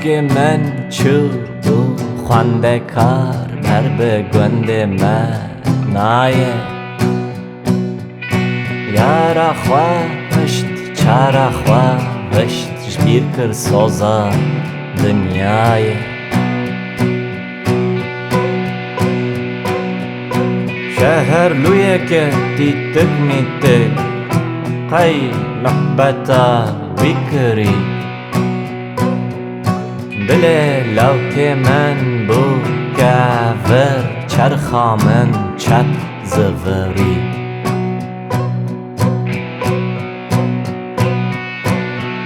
که من چو خونده کار بر بگنده منای یارا خواهشت چارا خواهشت جبیر کر سازا دنیای شهر لویه که دیتک میتک قی نحبتا ویکری دل لوک من بو گاور چرخا من چت زوری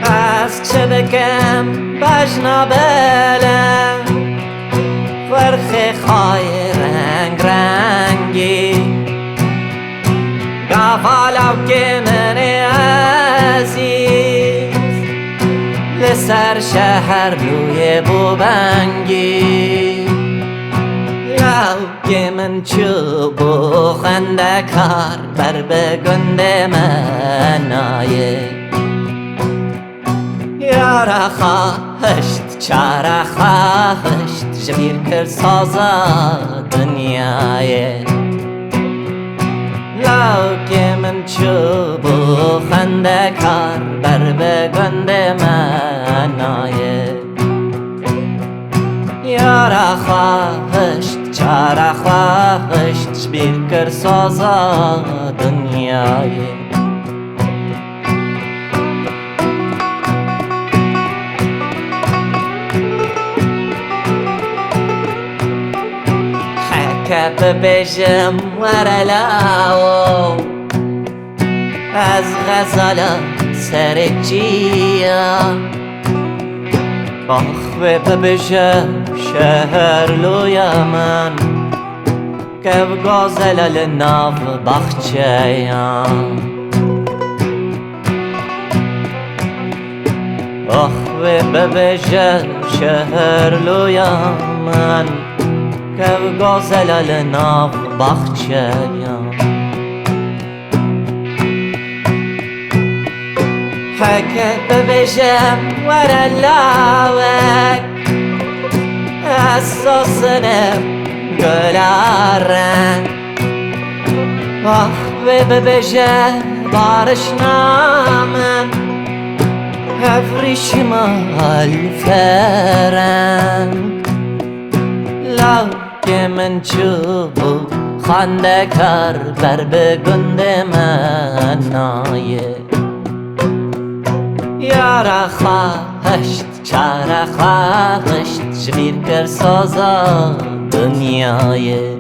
از چه بکم بجنا بلم فرخ خای رنگ رنگی گفالو که من عزیز لسر شهر روی بوبنگی لو که من چو بو خنده کار بر بگند منایه یارا خواهشت چارا خواهشت جبیر کر سازا دنیای لو که من چو بو خنده کار بر بگند منایه یارا خواهشت چارا خواهشت جبیر کر سازا دنیای که ببجم ورلاو از غزالا سر جیا آخ ببجم شهر لویا من که بگازل ناو بخچه‌ام آخ ببجم شهر لویا من که گازل ناو بخچه‌ام حکه ببجم ورلاوک اساسنم گلارن آخ ببجم بارشنامم هفریش مال فرنگ لو که من چو بو خنده کار بر بگند منایه یارا خواهشت چارا خواهشت جبیر کر سازا دنیایه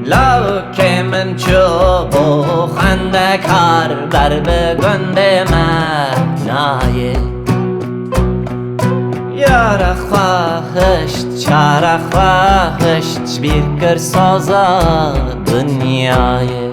لو که من چو بو خنده کار بر بگند منایه یارا خواهشت چارا خواهشت جبیر کر سازا دنیای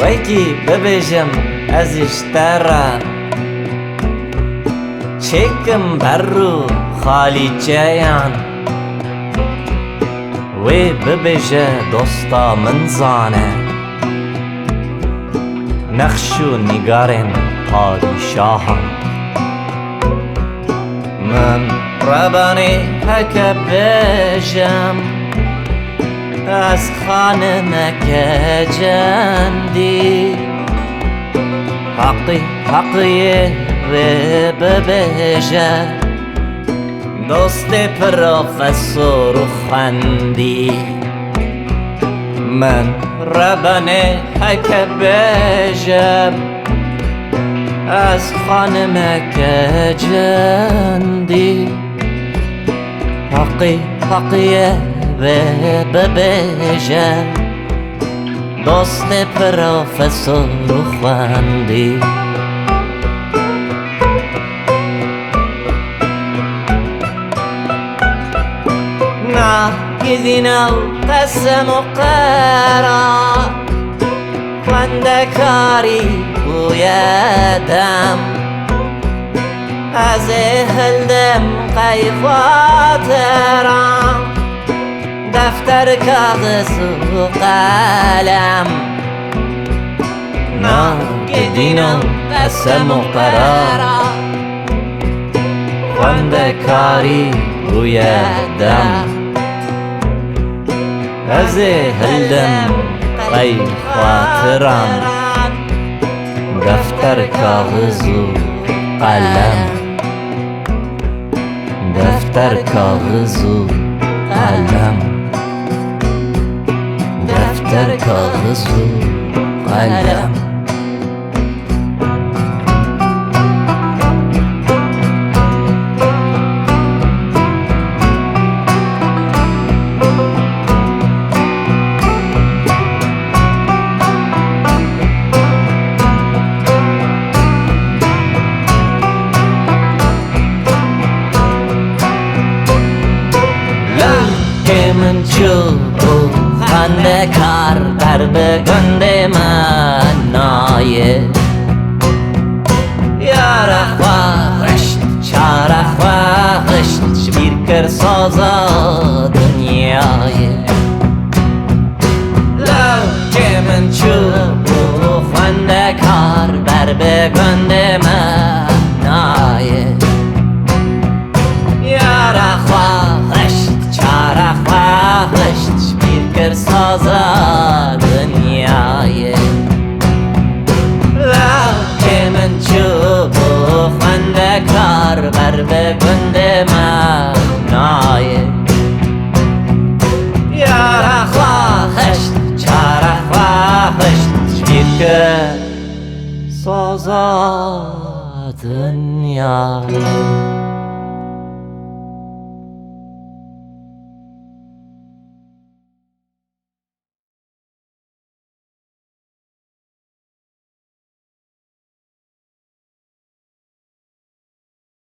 ويكي ببجم ازشترا چکم بر رو خالی جیان وی ببیجه دوستا من زانه نقش و نگارن پادشاهان من ربانی هک بیجم از خانمک جندی حقی و ببیجه دوست پروفسور خندی من ربانه هک بیجم از خانمک جندی حقیه و ببیجه دوست پروفسور خندی ناگزینه و قسم و قرار خندکاری بویدم از هلدم قیفاترم دفتر کاغذ و قلم ناگزینه و قسم و قرار خندکاری بویدم از هلدم قی خاطران دفتر کاغذ و قلم دفتر کاغذ و قلم دفتر کاغذ و قلم من چوب و خندکار در بگند من نایه یار خواهشت چار خواهشت شبیر کر سازا دنیایه لو که من چوب و خندکار در بگند من نایه یار خواهشت خواهشت شبیر کر سازا دنیایه لو که من چوب و خندکار بر بگند من نایه یار خواهشت چار خواهشت شبیر کر سازا دنیایه